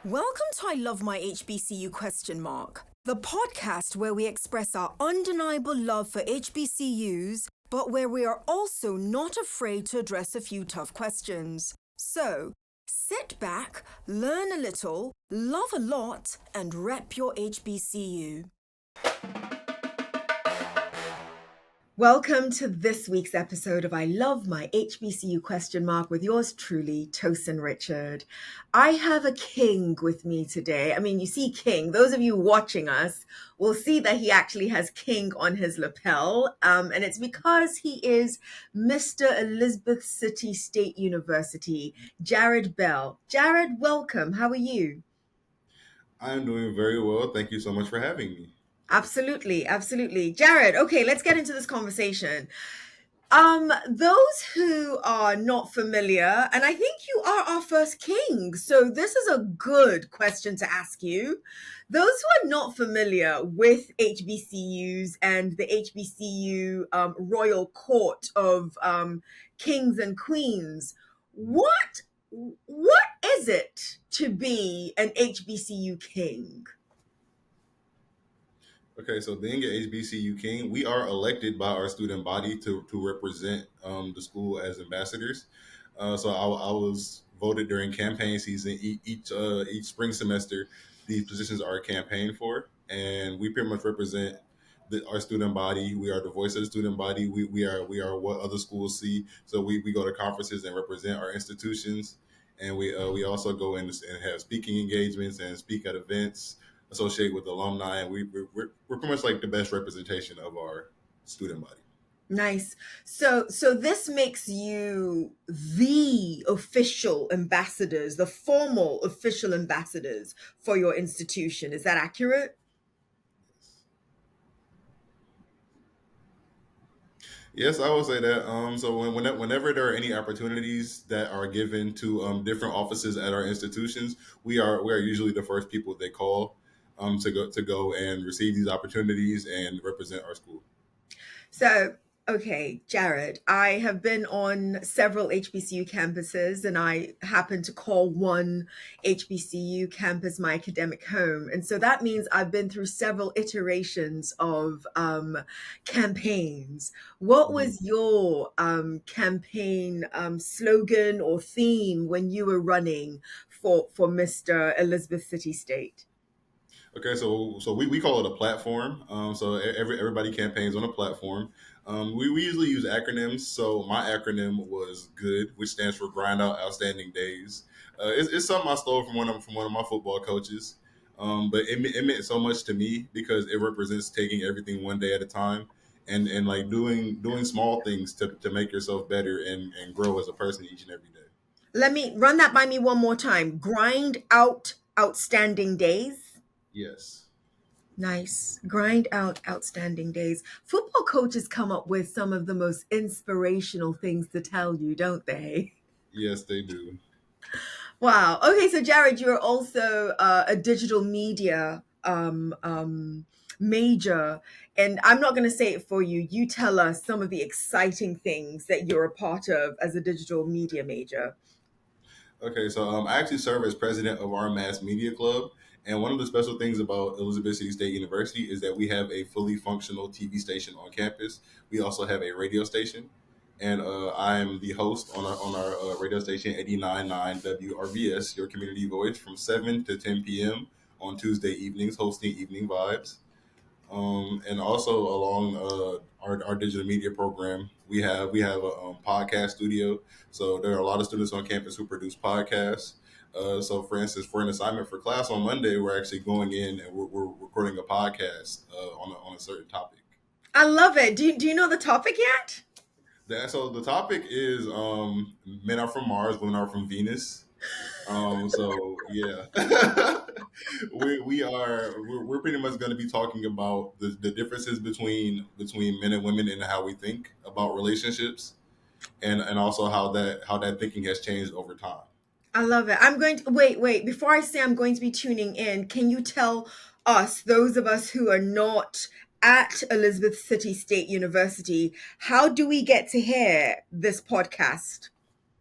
Welcome to I Love My HBCU ? The podcast where we express our undeniable love for HBCUs, but where we are also not afraid to address a few tough questions. So, sit back, learn a little, love a lot, and rep your HBCU. Welcome to this week's episode of I Love My HBCU ? With yours truly, Tosin Richard. I have a king with me today. I mean, you see King. Those of you watching us will see that he actually has King on his lapel. And it's because he is Mr. Elizabeth City State University, Jared Bell. Jared, welcome. How are you? I'm doing very well. Thank you so much for having me. Absolutely, absolutely. Jared, okay, let's get into this conversation. Those who are not familiar, and I think you are our first king, so this is a good question to ask you. Those who are not familiar with HBCUs and the HBCU royal court of kings and queens, what is it to be an HBCU king? Okay, so being an HBCU King, we are elected by our student body to represent the school as ambassadors. So I was voted during campaign season. Each spring semester, these positions are campaigned for, and we pretty much represent our student body. We are the voice of the student body. We are what other schools see. So we go to conferences and represent our institutions, and we also go in and have speaking engagements and speak at events associate with alumni, and we're pretty much like the best representation of our student body. Nice. So this makes you the official ambassadors, the formal official ambassadors for your institution. Is that accurate? Yes, I will say that. Whenever there are any opportunities that are given to different offices at our institutions, we are usually the first people they call to go and receive these opportunities and represent our school. So, okay, Jared, I have been on several HBCU campuses, and I happen to call one HBCU campus my academic home. And so that means I've been through several iterations of campaigns. What Mhm. was your campaign slogan or theme when you were running for Mr. Elizabeth City State? Okay, so we call it a platform. Everybody campaigns on a platform. We usually use acronyms. So my acronym was GOOD, which stands for Grind Out Outstanding Days. It's something I stole from one of my football coaches. But it meant so much to me because it represents taking everything one day at a time and like doing small things to make yourself better and grow as a person each and every day. Let me run that by me one more time. Grind out outstanding days. Yes. Nice. Grind out outstanding days. Football coaches come up with some of the most inspirational things to tell you, don't they? Yes, they do. Wow. Okay, so Jared, you're also a digital media major, and I'm not going to say it for you. You tell us some of the exciting things that you're a part of as a digital media major. Okay, so I actually serve as president of our mass media club. And one of the special things about Elizabeth City State University is that we have a fully functional TV station on campus. We also have a radio station. And I am the host on our radio station 89.9 WRVS, your community voice, from 7 to 10 p.m. on Tuesday evenings, hosting Evening Vibes. And also along our digital media program, we have a podcast studio. So there are a lot of students on campus who produce podcasts. So, for instance, for an assignment for class on Monday, we're actually going in and we're recording a podcast on a certain topic. I love it. Do you know the topic yet? So the topic is men are from Mars, women are from Venus. So yeah, we're pretty much going to be talking about the differences between men and women and how we think about relationships, and also how that thinking has changed over time. I love it. I'm going to wait. Before I say I'm going to be tuning in, can you tell us, those of us who are not at Elizabeth City State University, how do we get to hear this podcast?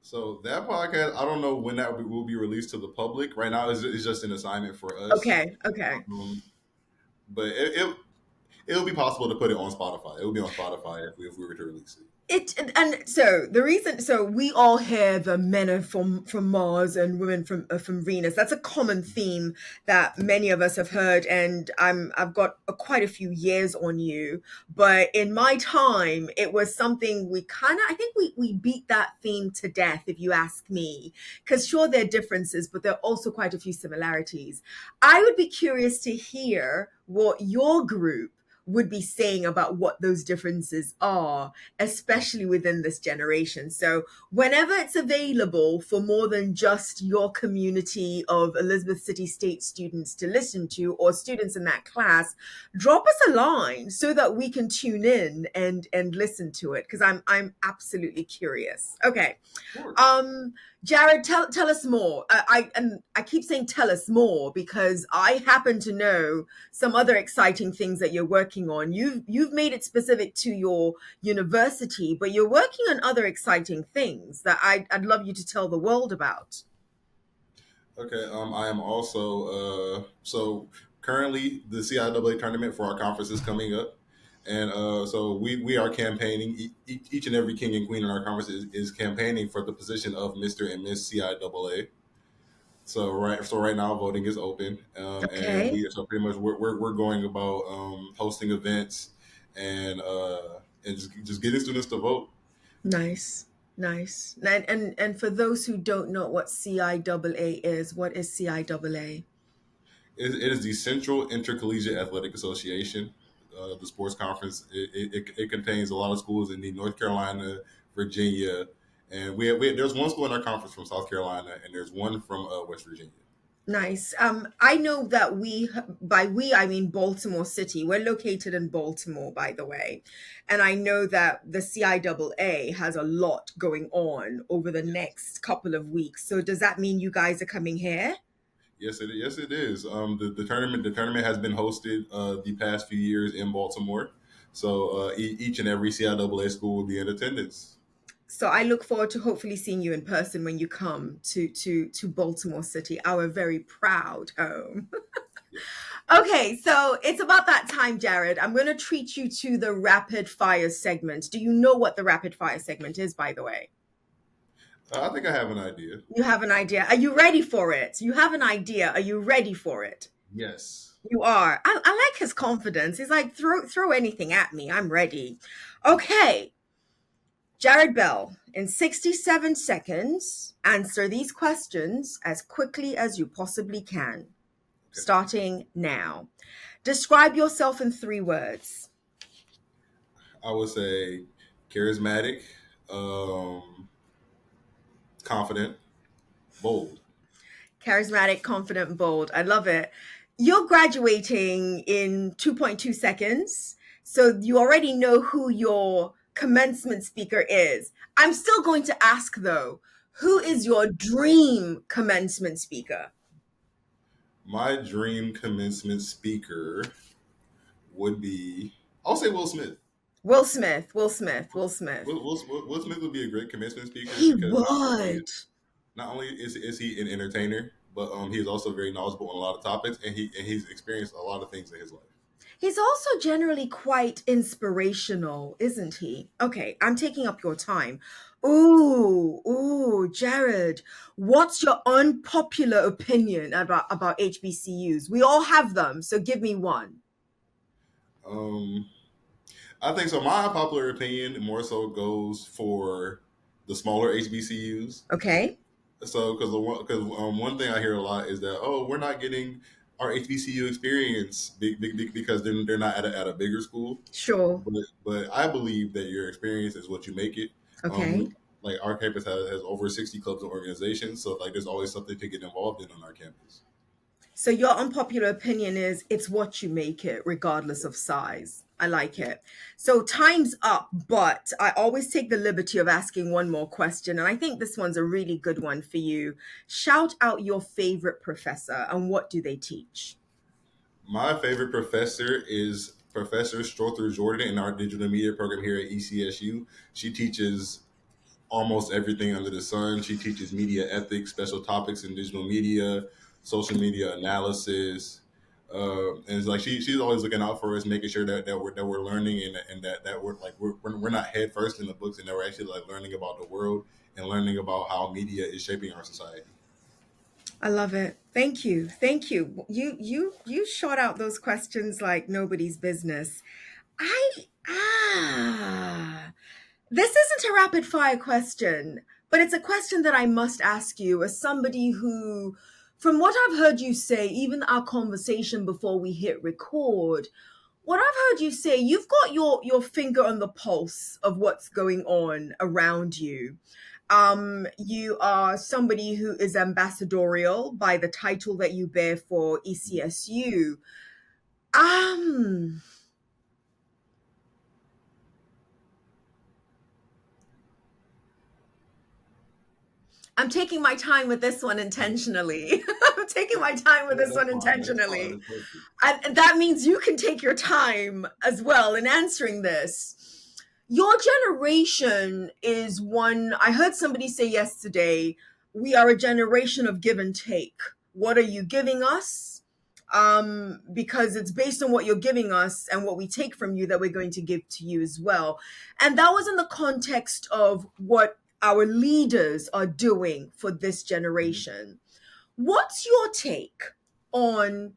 So that podcast, I don't know when will be released to the public. Right now, it's just an assignment for us. Okay, okay. Um, but it'll be possible to put it on Spotify. It will be on Spotify if we were to release it. And so the reason, so we all hear the men are from Mars and women from Venus. That's a common theme that many of us have heard, and I've got quite a few years on you. But in my time, it was something we kind of, I think we beat that theme to death, if you ask me. Because sure, there are differences, but there are also quite a few similarities. I would be curious to hear what your group would be saying about what those differences are, especially within this generation. So, whenever it's available for more than just your community of Elizabeth City State students to listen to, or students in that class, drop us a line so that we can tune in and listen to it, because I'm absolutely curious. Okay. Of course. Um, Jared, tell us more. I keep saying tell us more because I happen to know some other exciting things that you're working on. You've made it specific to your university, but you're working on other exciting things that I'd love you to tell the world about. Okay. I am also so currently the CIAA tournament for our conference is coming up, and so we are campaigning. Each and every king and queen in our conference is campaigning for the position of Mister and Miss CIAA. So right now voting is open, and Okay. we so pretty much we're going about hosting events and just getting students to vote. Nice. Nice. And for those who don't know what CIAA is, what is CIAA? It is the Central Intercollegiate Athletic Association. The sports conference it contains a lot of schools in the North Carolina, Virginia, and there's one school in our conference from South Carolina, and there's one from West Virginia. Nice. I know that by we, I mean Baltimore City. We're located in Baltimore, by the way. And I know that the CIAA has a lot going on over the Yes, next couple of weeks. So does that mean you guys are coming here? yes it is. The tournament has been hosted the past few years in Baltimore, so each and every CIAA school will be in attendance. So I look forward to hopefully seeing you in person when you come to Baltimore City, our very proud home. Yes. Okay, so it's about that time, Jared. I'm going to treat you to the rapid fire segment. Do you know what the rapid fire segment is, by the way? I think I have an idea. You have an idea. Are you ready for it? You have an idea. Are you ready for it? Yes. You are. I like his confidence. He's like, throw anything at me. I'm ready. Okay, Jared Bell, in 67 seconds, answer these questions as quickly as you possibly can. Okay. Starting now. Describe yourself in 3 words. I would say charismatic, um, confident, bold. Charismatic, confident, bold. I love it. You're graduating in 2.2 seconds. So you already know who your commencement speaker is. I'm still going to ask though, who is your dream commencement speaker? My dream commencement speaker would be, I'll say Will Smith. Will Smith, Will Smith, Will Smith. Will Smith would be a great commencement speaker He because would. not only is he an entertainer, but he is also very knowledgeable on a lot of topics, and he's experienced a lot of things in his life. He's also generally quite inspirational, isn't he? Okay, I'm taking up your time. Ooh, Jared, what's your unpopular opinion about HBCUs? We all have them, so give me one. Um, I think so. My popular opinion more so goes for the smaller HBCUs. Okay, So, because one thing I hear a lot is that we're not getting our HBCU experience because they're not at a bigger school. sure. But I believe that your experience is what you make it. Okay. Like our campus has over 60 clubs and organizations, so like there's always something to get involved in on our campus. So your unpopular opinion is it's what you make it, regardless of size. I like it. So time's up, but I always take the liberty of asking one more question. And I think this one's a really good one for you. Shout out your favorite professor and what do they teach? My favorite professor is Professor Strother Jordan in our digital media program here at ECSU. She teaches almost everything under the sun. She teaches media ethics, special topics in digital media, social media analysis. And it's like she's always looking out for us, making sure that we're learning and that we're not head first in the books, and that we're actually like learning about the world and learning about how media is shaping our society. I love it. Thank you. Thank you. You shot out those questions like nobody's business. I ah This isn't a rapid fire question, but it's a question that I must ask you as somebody who, from what I've heard you say, even our conversation before we hit record, what I've heard you say, you've got your finger on the pulse of what's going on around you. You are somebody who is ambassadorial by the title that you bear for ECSU. Um, I'm taking my time with this one intentionally. I'm taking my time with Yeah, this that's one fine. That's fine. intentionally. That's perfect. And that means you can take your time as well in answering this. Your generation is one, I heard somebody say yesterday, we are a generation of give and take. What are you giving us? Because it's based on what you're giving us and what we take from you that we're going to give to you as well. And that was in the context of what our leaders are doing for this Mhm. generation. What's your take on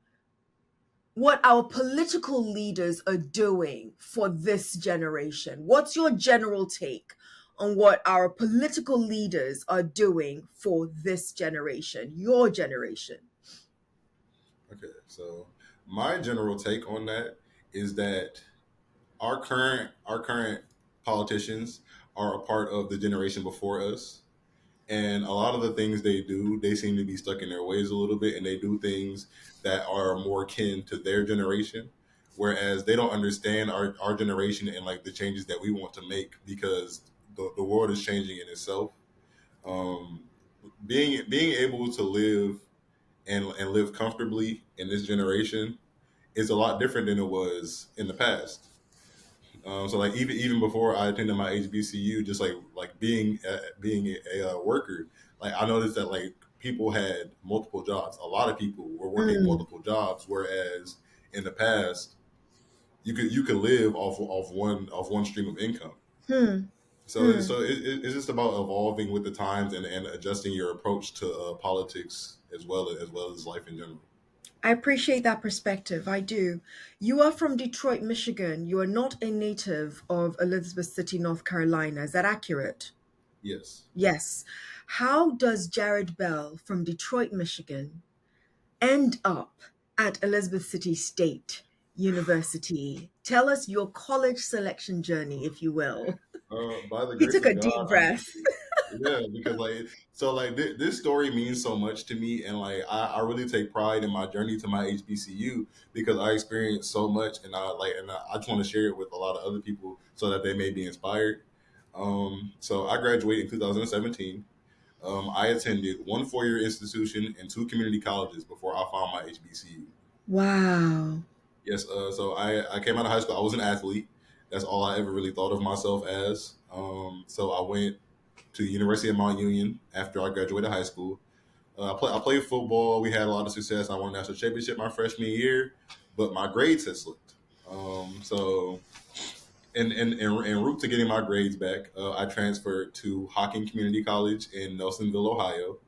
what our political leaders are doing for this generation? What's your general take on what our political leaders are doing for this generation, your generation? Okay, so my general take on that is that our current politicians are a part of the generation before us, and a lot of the things they do, they seem to be stuck in their ways a little bit, and they do things that are more kin to their generation, whereas they don't understand our generation and like the changes that we want to make, because the world is changing in itself. um, being able to live and live comfortably in this generation is a lot different than it was in the past. So like even before I attended my HBCU, just like being a worker, like I noticed that like people had multiple jobs. A lot of people were working Mm, multiple jobs, whereas in the past you could live off one stream of income. hmm, So hmm. it's just about evolving with the times and adjusting your approach to politics as well as life in general. I appreciate that perspective. I do. You are from Detroit, Michigan. You are not a native of Elizabeth City, North Carolina. Is that accurate? Yes. Yes. How does Jared Bell from Detroit, Michigan end up at Elizabeth City State University? Tell us your college selection journey, if you will. By the He grace took a of deep God, breath. yeah, because this story means so much to me, and like I really take pride in my journey to my HBCU because I experienced so much, and I just want to share it with a lot of other people so that they may be inspired. So I graduated in 2017. I attended one four-year institution and two community colleges before I found my HBCU. Wow. Yes, so I came out of high school. I was an athlete. That's all I ever really thought of myself as. So I went to University of Mount Union after I graduated high school. I played football. We had a lot of success. I won a national championship my freshman year, but my grades had slipped. So en route to getting my grades back, I transferred to Hocking Community College in Nelsonville, Ohio.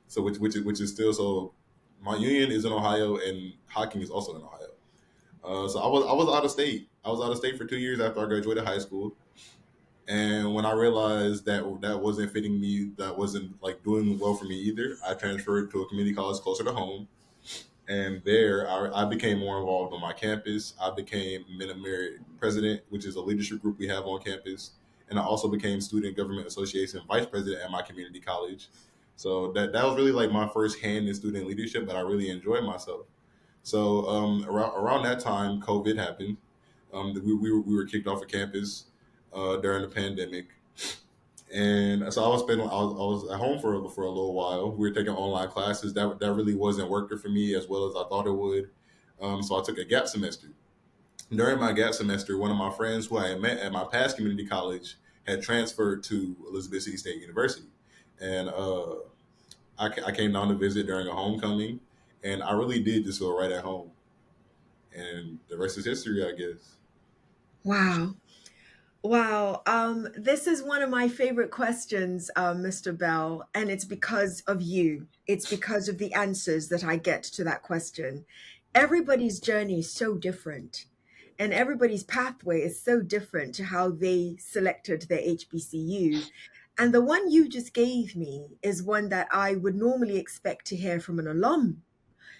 So which is still so. Mount Union is in Ohio, and Hocking is also in Ohio. So I was out of state. I was out of state for 2 years after I graduated high school. And when I realized that wasn't fitting me, that wasn't like doing well for me either, I transferred to a community college closer to home. And there, I became more involved on my campus. I became Mid-American president, which is a leadership group we have on campus. And I also became student government association vice president at my community college. So that was really like my first hand in student leadership, but I really enjoyed myself. So around that time, COVID happened. We were kicked off of campus during the pandemic, and so I was at home for a little while. We were taking online classes. That really wasn't working for me as well as I thought it would. So I took a gap semester. During my gap semester, one of my friends who I had met at my past community college had transferred to Elizabeth City State University, and I came down to visit during a homecoming, and I really did just feel right at home. And the rest is history, I guess. Wow. Wow. This is one of my favorite questions, Mr. Bell, and it's because of you. It's because of the answers that I get to that question. Everybody's journey is so different, and everybody's pathway is so different to how they selected their HBCU. And the one you just gave me is one that I would normally expect to hear from an alum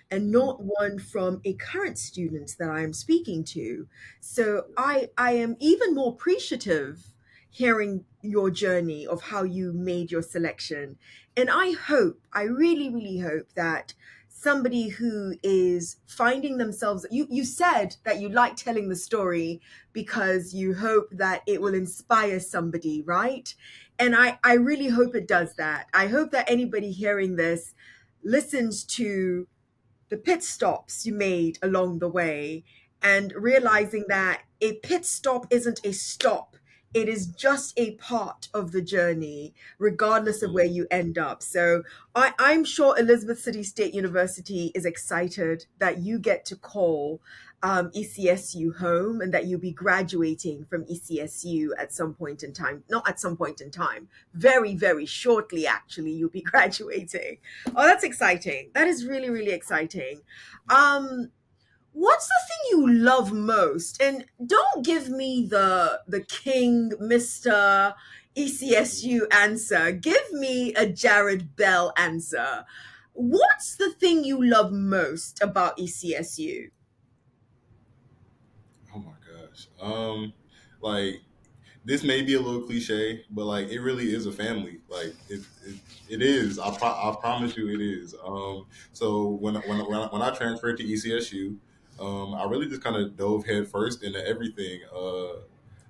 and Mhm. not one from a current student that I am speaking to. So I am even more appreciative hearing your journey of how you made your selection. And I hope, I really, really hope that somebody who is finding themselves, you said that you like telling the story because you hope that it will inspire somebody, right? And I really hope it does that. I hope that anybody hearing this listens to the pit stops you made along the way and realizing that a pit stop isn't a stop. It is just a part of the journey, regardless of where Absolutely. you end up. So I'm sure Elizabeth City State University is excited that you get to call ECSU home and that you'll be graduating from ECSU at some point in time. Not at some point in time, very, very shortly, actually, you'll be graduating. Oh, that's exciting. That is really, really exciting. Um, what's the thing you love most? And don't give me the King Mr. ECSU answer. Give me a Jared Bell answer. What's the thing you love most about ECSU? Oh my gosh. Like this may be a little cliche, but like it really is a family. Like it is. I promise you, it is. So when I transferred to ECSU, I really just kind of dove head first into everything.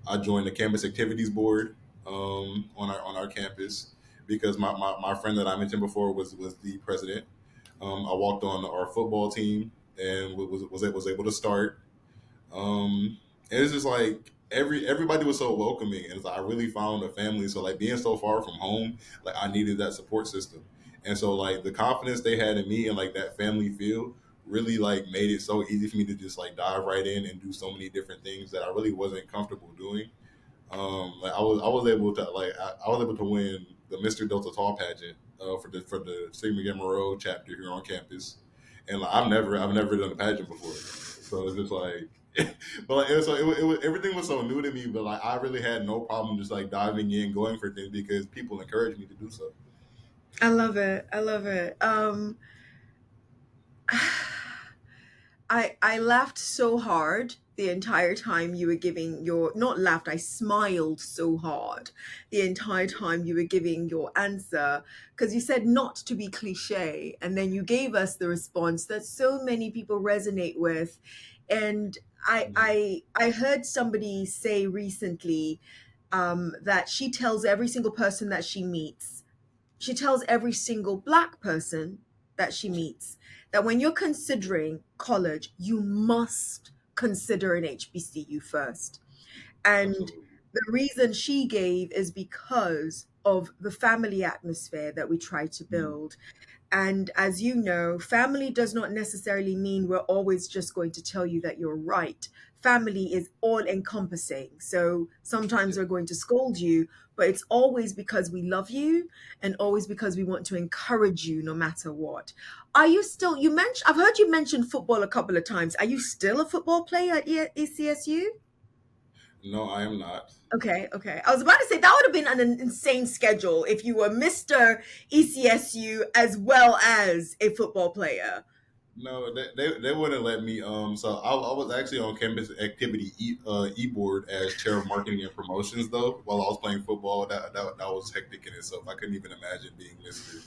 I joined the campus activities board on our campus because my friend that I mentioned before was the president. I walked on our football team and was able to start. And it's just like everybody was so welcoming, and it's like I really found a family. So like being so far from home, like I needed that support system, and so like the confidence they had in me and like that family feel really like made it so easy for me to just like dive right in and do so many different things that I really wasn't comfortable doing. Like I was able to I was able to win the Mr. Delta Tall pageant for the Sigma Gamma Rho chapter here on campus, and like, I've never done a pageant before, so it's just like, but like it was everything was so new to me, but like I really had no problem just like diving in, going for things because people encouraged me to do so. I love it. I love it. I laughed so hard the entire time you were giving your not laughed, I smiled so hard the entire time you were giving your answer because you said not to be cliche and then you gave us the response that so many people resonate with. And Mhm. I heard somebody say recently that she tells every single person that she tells every single Black person that she meets that when you're considering college, you must consider an HBCU first. And Absolutely. the reason she gave is because of the family atmosphere that we try to Mhm. build. And as you know, family does not necessarily mean we're always just going to tell you that you're right. Family is all encompassing. So sometimes Yeah. we're going to scold you, but it's always because we love you and always because we want to encourage you no matter what. Are you still, you mentioned, I've heard you mention football a couple of times. Are you still a football player at ECSU? No, I am not. Okay, okay. I was about to say that would have been an insane schedule if you were Mr. ECSU as well as a football player. No, they wouldn't let me. So I was actually on campus activity board as chair of marketing and promotions though. While I was playing football, that was hectic in itself. I couldn't even imagine being Mister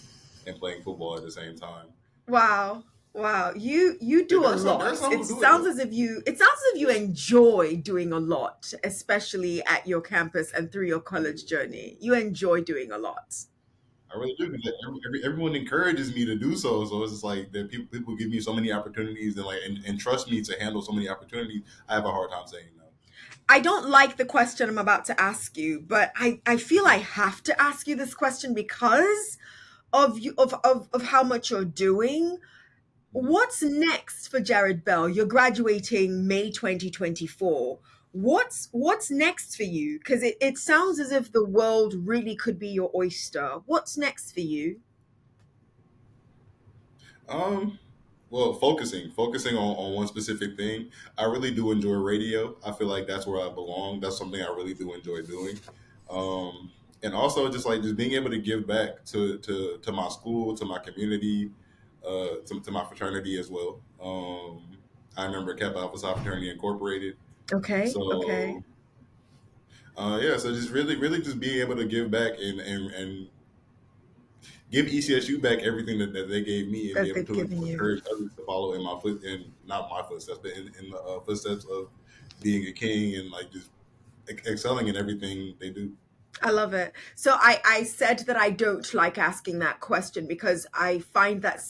and playing football at the same time. Wow. Wow. You do a There are lot. some It who do it sounds though. as if you enjoy doing a lot, especially at your campus and through your I college do. journey. You enjoy doing a lot. I really do because everyone encourages me to do so. So it's just like that people give me so many opportunities and like and trust me to handle so many opportunities. I have a hard time saying no. I don't like the question I'm about to ask you, but I feel I have to ask you this question because of you of how much you're doing. Mhm. What's next for Jared Bell? You're graduating May 2024. What's next for you? Because it sounds as if the world really could be your oyster. What's next for you? Um, well, focusing on one specific thing. I really do enjoy radio. I feel like that's where I belong. That's something I really do enjoy doing. Um, and also just being able to give back to my school, to my community, to my fraternity as well. I remember Kappa Alpha Psi Fraternity Incorporated. Okay, okay. So yeah, so just really just being able to give back and give ECSU back everything that they gave me, and be That able they've to given you. encourage others to follow in my foot, in not my footsteps, but in the footsteps of being a king, and like just excelling in everything they do. I love it. So I said that I don't like asking that question because I find that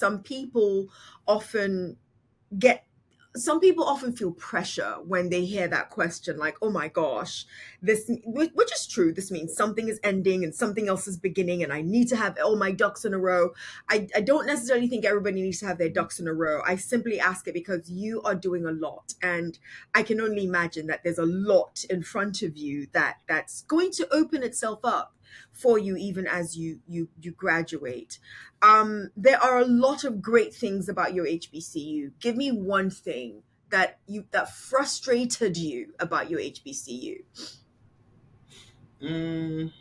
often get some people often feel pressure when they hear that question, like, oh my gosh, which is true, this means something is ending and something else is beginning and I need to have all my ducks in a row. I don't necessarily think everybody needs to have their ducks in a row. I simply ask it because you are doing a lot, and I can only imagine that there's a lot in front of you that's going to open itself up for you even as you graduate. There are a lot of great things about your HBCU. Give me one thing that frustrated you about your HBCU. Mm,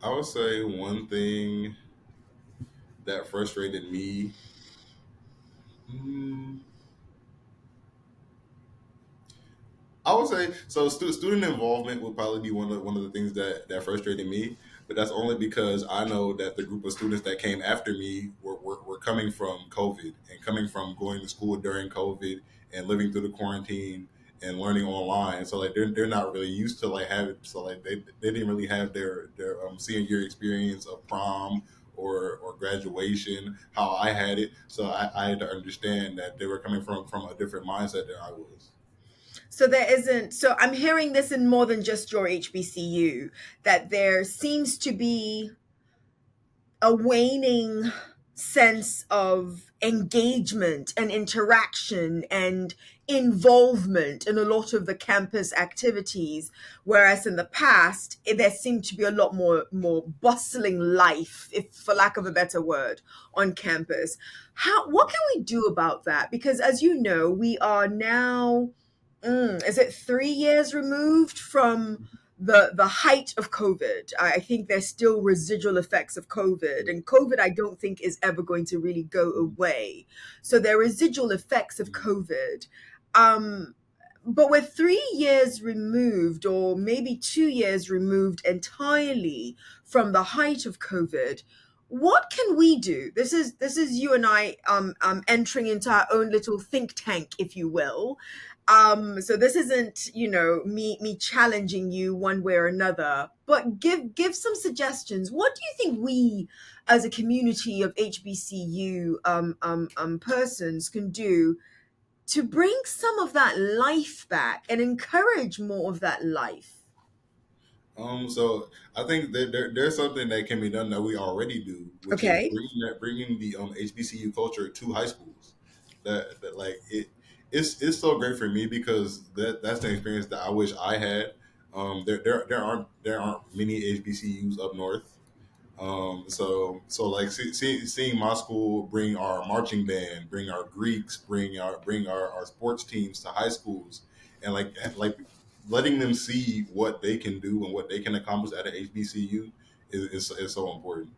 I would say one thing that frustrated me. Mm, I would say so. Student involvement would probably be one of the things that frustrated me, but that's only because I know that the group of students that came after me were coming from COVID and coming from going to school during COVID and living through the quarantine and learning online. So like they're not really used to like having, so like they didn't really have their senior year experience of prom or graduation how I had it. So I had to understand that they were coming from a different mindset than I was. So there isn't, so I'm hearing this in more than just your HBCU, that there seems to be a waning sense of engagement and interaction and involvement in a lot of the campus activities, whereas in the past there seemed to be a lot more bustling life, if for lack of a better word, on campus. How What can we do about that? Because as you know, we are now, is it 3 years removed from the height of COVID? I think there's still residual effects of COVID, and COVID I don't think is ever going to really go away. So there are residual effects of COVID. Um, but we're 3 years removed, or maybe 2 years removed entirely from the height of COVID. What can we do? This is you and I entering into our own little think tank, if you will. So this isn't, me challenging you one way or another, but give some suggestions. What do you think we as a community of HBCU persons can do to bring some of that life back and encourage more of that life? So I think that there's something that can be done that we already do, which is Okay. bringing the HBCU culture to high schools. That like it's so great for me because that's the experience that I wish I had. There aren't many HBCUs up north. So like seeing my school bring our marching band, bring our Greeks, bring our sports teams to high schools, and like letting them see what they can do and what they can accomplish at an HBCU is so important.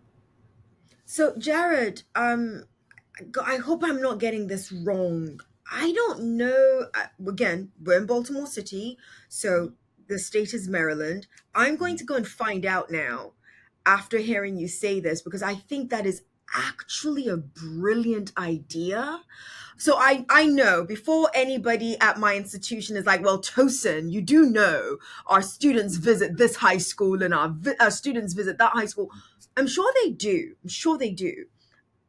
So Jared, I hope I'm not getting this wrong. I don't know. Again, we're in Baltimore City, so the state is Maryland. I'm going to go and find out now after hearing you say this, because I think that is actually a brilliant idea. So I know before anybody at my institution is like, well, Tosin, you do know our students visit this high school and our students visit that high school. I'm sure they do. I'm sure they do.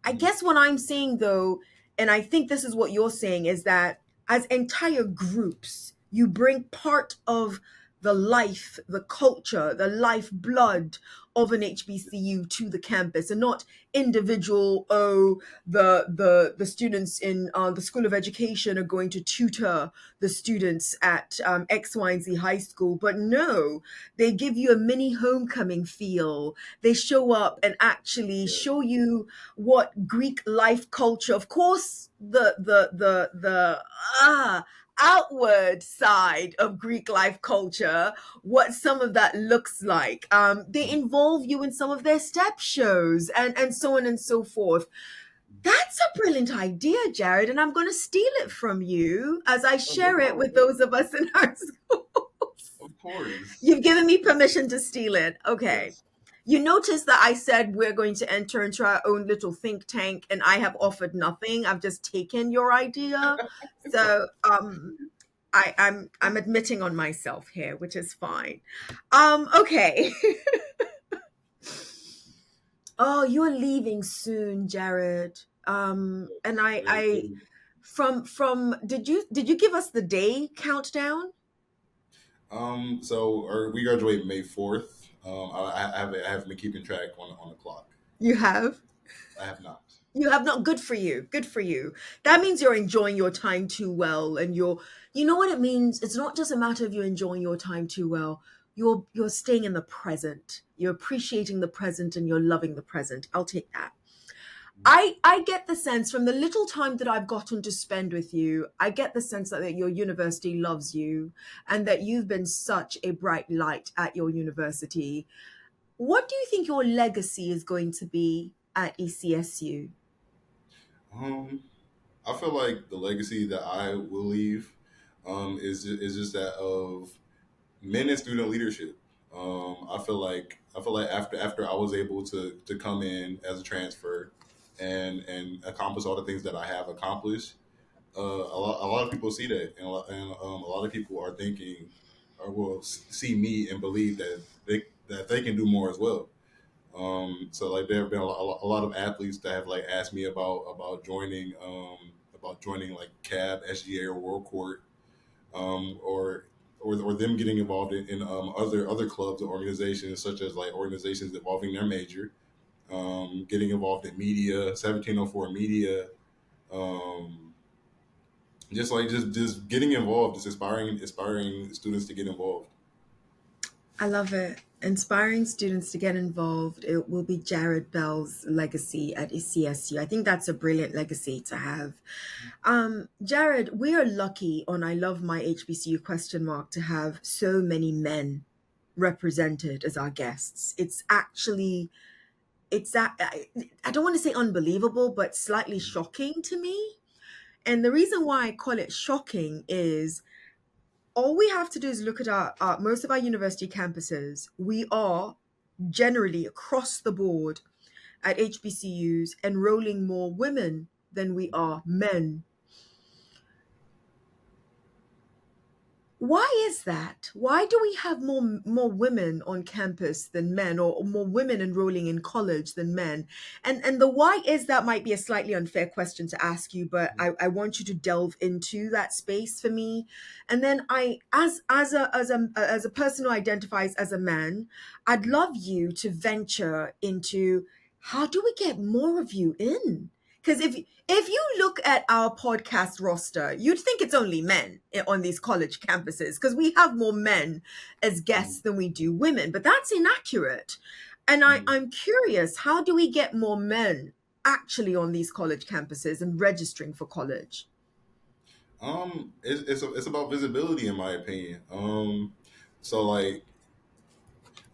I Mhm. guess what I'm saying though, and I think this is what you're saying, is that as entire groups, You bring part of the life, the culture, the lifeblood of an HBCU to the campus, and not individual. Oh, the students in the School of Education are going to tutor the students at X, Y, and Z high school, but no, they give you a mini homecoming feel. They show up and actually Yeah. show you what Greek life culture. Of course, the outward side of Greek life culture, what some of that looks like. They involve you in some of their step shows and so on and so forth. That's a brilliant idea, Jared, and I'm going to steal it from you as I Oh, no share it with problem. those of us in our schools. Of course. You've given me permission to steal it. Okay. Yes. You notice that I said we're going to enter into our own little think tank, and I have offered nothing. I've just taken your idea. So I'm admitting on myself here, which is fine. Okay. Oh, you're leaving soon, Jared. And Very I soon. from did you give us the day countdown? So or we graduate May 4th. I haven't been keeping track on the clock. You have? I have not. You have not. Good for you. Good for you. That means you're enjoying your time too well, and you know what it means? It's not just a matter of you enjoying your time too well. You're staying in the present. You're appreciating the present and you're loving the present. I'll take that. I get the sense from the little time that I've gotten to spend with you, I get the sense that your university loves you and that you've been such a bright light at your university. What do you think your legacy is going to be at ECSU? Um, I feel like the legacy that I will leave, is just that of men and student leadership. I feel like after I was able to come in as a transfer and accomplish all the things that I have accomplished, a lot of people see that, and a lot of people are thinking, or will see me and believe that they can do more as well. So like there have been a lot of athletes that have like asked me about joining like CAB, SGA, or World Court, or them getting involved in other clubs or organizations, such as like organizations involving their major, getting involved in media, 1704 media, um, just getting involved, just inspiring students to get involved. I love it. Inspiring students to get involved. It will be Jared Bell's legacy at ECSU. I think that's a brilliant legacy to have. Jared, we are lucky on I Love My HBCU question mark to have so many men represented as our guests. It's actually it's that I don't want to say unbelievable, but slightly shocking to me. And the reason why I call it shocking is all we have to do is look at our most of our university campuses. We are generally across the board at HBCUs enrolling more women than we are men. Why is that? Why do we have more women on campus than men, or more women enrolling in college than men? And the why is that might be a slightly unfair question to ask you, but I want you to delve into that space for me. And then I as a person who identifies as a man, I'd love you to venture into how do we get more of you in? Because if you look at our podcast roster, you'd think it's only men on these college campuses because we have more men as guests Mhm. than we do women, but that's inaccurate. And Mhm. I'm curious, how do we get more men actually on these college campuses and registering for college? It's about visibility, in my opinion. So like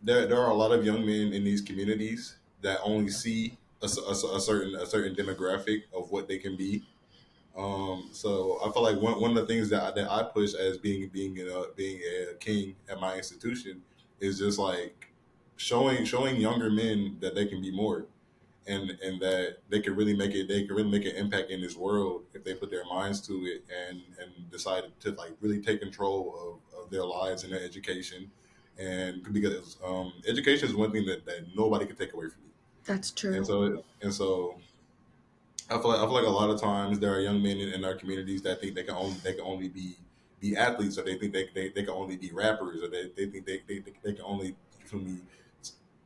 there are a lot of young men in these communities that only see a certain demographic of what they can be. So I feel like one of the things that I push as being a king at my institution is just like showing younger men that they can be more, and that they can really make an impact in this world if they put their minds to it and decide to like really take control of their lives and their education. And because education is one thing that nobody can take away from you. That's and true. so and so I feel like a lot of times there are young men in our communities that think they can only be be athletes, or they think they can only be rappers, or they think they can only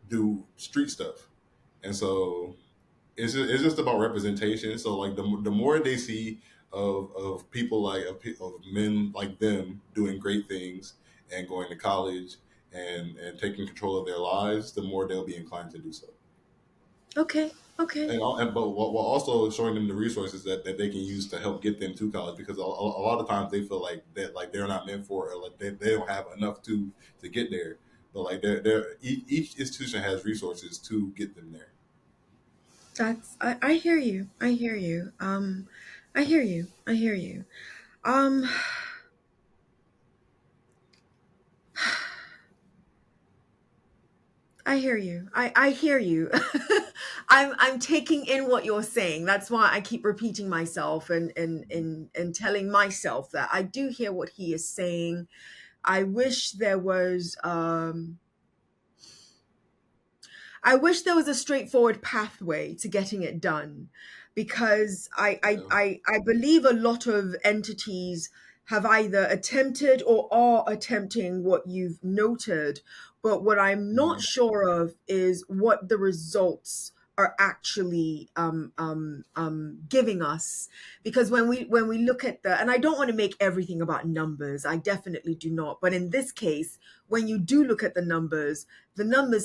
do street stuff. And so it's just about representation. So like the more they see of people like of men like them doing great things and going to college and taking control of their lives, the more they'll be inclined to do so. Okay. Okay. And but while also showing them the resources that they can use to help get them to college, because a lot of times they feel like that like they're not meant for it, or like they don't have enough to get there. But like each institution has resources to get them there. I hear you. I hear you. I hear you. I hear you. Um I hear you. I hear you. I'm taking in what you're saying. That's why I keep repeating myself and telling myself that I do hear what he is saying. I wish there was I wish there was a straightforward pathway to getting it done, because Yeah. I believe a lot of entities have either attempted or are attempting what you've noted. But what I'm not Mhm. sure of is what the results are actually giving us. Because when we look at and I don't want to make everything about numbers, I definitely do not. But in this case, when you do look at the numbers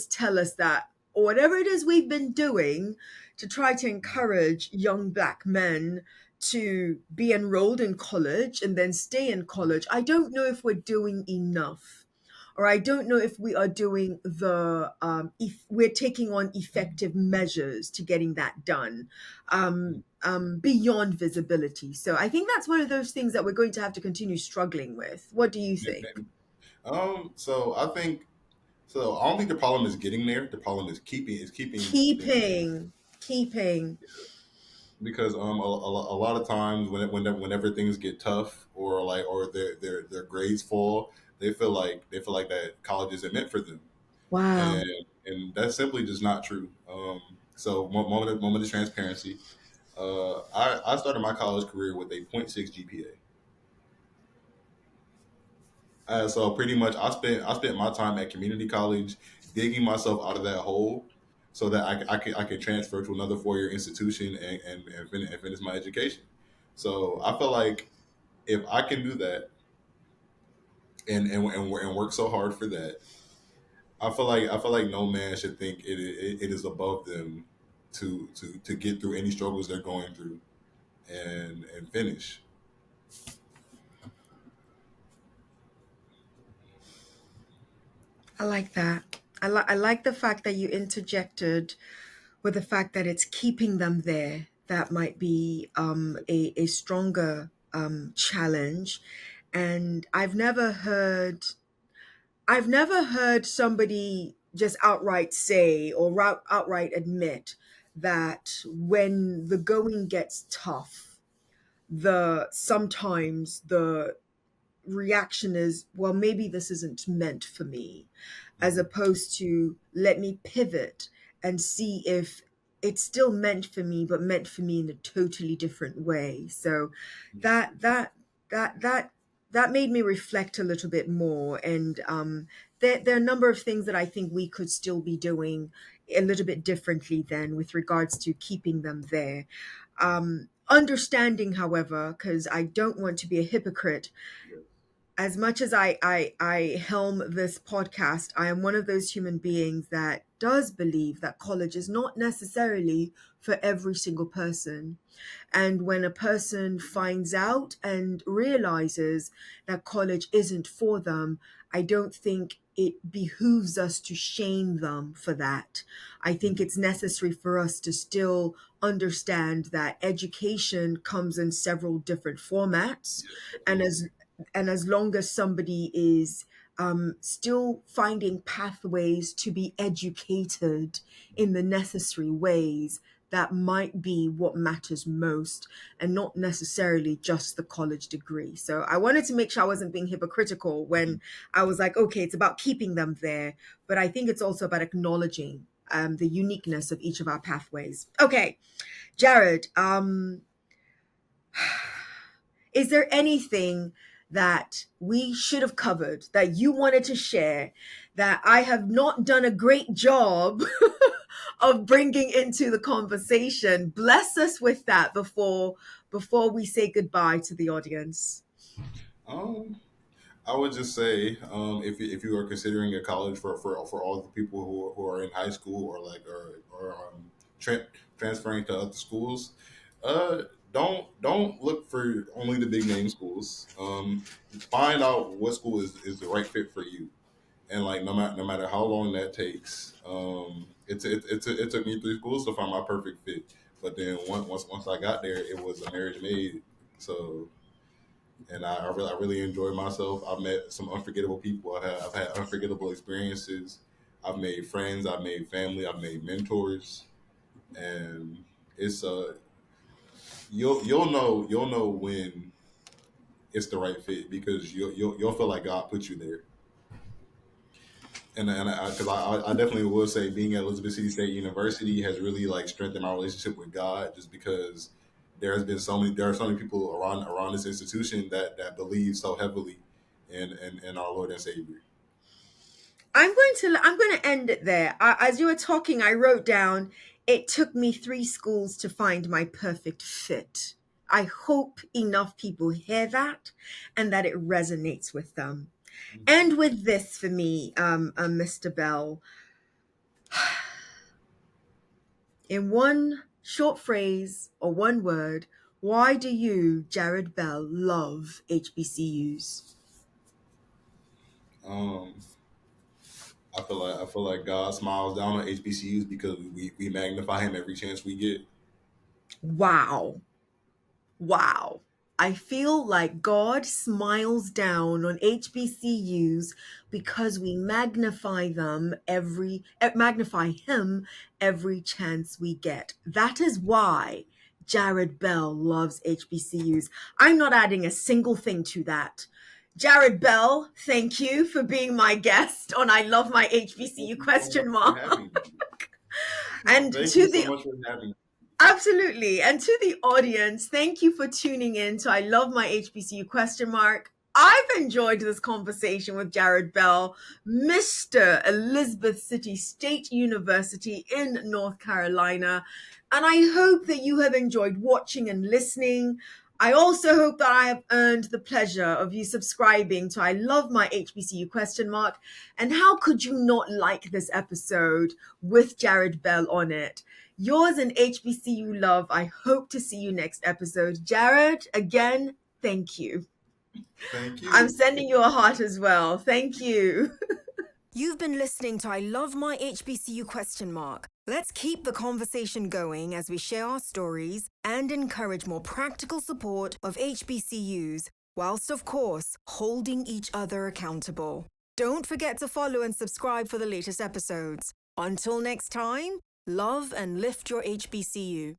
tell us that, or whatever it is we've been doing to try to encourage young black men to be enrolled in college and then stay in college, I don't know if we're doing enough. Or I don't know if we are doing if we're taking on effective measures to getting that done, beyond visibility. So I think that's one of those things that we're going to have to continue struggling with. What do you think? So I think so. I don't think the problem is getting there. The problem is keeping them there. Keeping. Because a lot of times whenever things get tough, or like or their grades fall, they feel like that college isn't meant for them, Wow. and that's simply just not true. So moment of transparency. I started my college career with a point 0.6 GPA. So pretty much, I spent my time at community college digging myself out of that hole, so that I could transfer to another 4 year institution and finish my education. So I feel like if I can do that and work so hard for that, I feel like no man should think it is above them to get through any struggles they're going through and finish. I like that. I like the fact that you interjected with the fact that it's keeping them there. That might be a stronger challenge. And I've never heard somebody just outright say or outright admit that when the going gets tough, the sometimes the reaction is, well, maybe this isn't meant for me, as Mhm. opposed to, let me pivot and see if it's still meant for me, but meant for me in a totally different way. So that that that that that made me reflect a little bit more. And there are a number of things that I think we could still be doing a little bit differently then, with regards to keeping them there. Understanding, however, because I don't want to be a hypocrite, as much as I helm this podcast, I am one of those human beings that does believe that college is not necessarily for every single person. And when a person finds out and realizes that college isn't for them, I don't think it behooves us to shame them for that. I think Mhm. it's necessary for us to still understand that education comes in several different formats. Yeah, And absolutely. as long as somebody is still finding pathways to be educated in the necessary ways, that might be what matters most, and not necessarily just the college degree. So I wanted to make sure I wasn't being hypocritical when I was like, okay, it's about keeping them there, but I think it's also about acknowledging the uniqueness of each of our pathways. Okay, Jared, is there anything that we should have covered, that you wanted to share, that I have not done a great job of bringing into the conversation? Bless us with that before we say goodbye to the audience. Um, I would just say, if you are considering a college for all the people who are in high school or tra- transferring to other schools, uh, don't look for only the big name schools. Find out what school is the right fit for you, and like no matter how long that takes, it took me 3 schools to find my perfect fit. But then once I got there, it was a marriage made. So and I really enjoyed myself. I've met some unforgettable people. I've had unforgettable experiences. I've made friends. I've made family. I've made mentors, and it's you'll know when it's the right fit because you'll feel like God put you there. And because I definitely will say being at Elizabeth City State University has really like strengthened my relationship with God just because there are so many people around this institution that believe so heavily in our Lord and Savior. I'm going to end it there. As you were talking, I wrote down, it took me 3 schools to find my perfect fit. I hope enough people hear that and that it resonates with them. And with this for me, Mr. Bell, in one short phrase or one word, why do you, Jared Bell, love HBCUs? Um, I feel like God smiles down on HBCUs because we magnify Him every chance we get. Wow. Wow. I feel like God smiles down on HBCUs because we magnify him every chance we get. That is why Jared Bell loves HBCUs. I'm not adding a single thing to that. Jared Bell, thank you for being my guest on I Love My Thank HBCU you so much question for mark. having me. And Thank to you so the much for having me. Absolutely. And to the audience, thank you for tuning in to I Love My HBCU question mark. I've enjoyed this conversation with Jared Bell, Mr. Elizabeth City State University in North Carolina. And I hope that you have enjoyed watching and listening. I also hope that I have earned the pleasure of you subscribing to I Love My HBCU question mark. And how could you not like this episode with Jared Bell on it? Yours in HBCU love. I hope to see you next episode. Jared, again, thank you. Thank I'm you. sending you a heart as well. Thank you. You've been listening to I Love My HBCU question mark. Let's keep the conversation going as we share our stories and encourage more practical support of HBCUs, whilst of course holding each other accountable. Don't forget to follow and subscribe for the latest episodes. Until next time, love and lift your HBCU.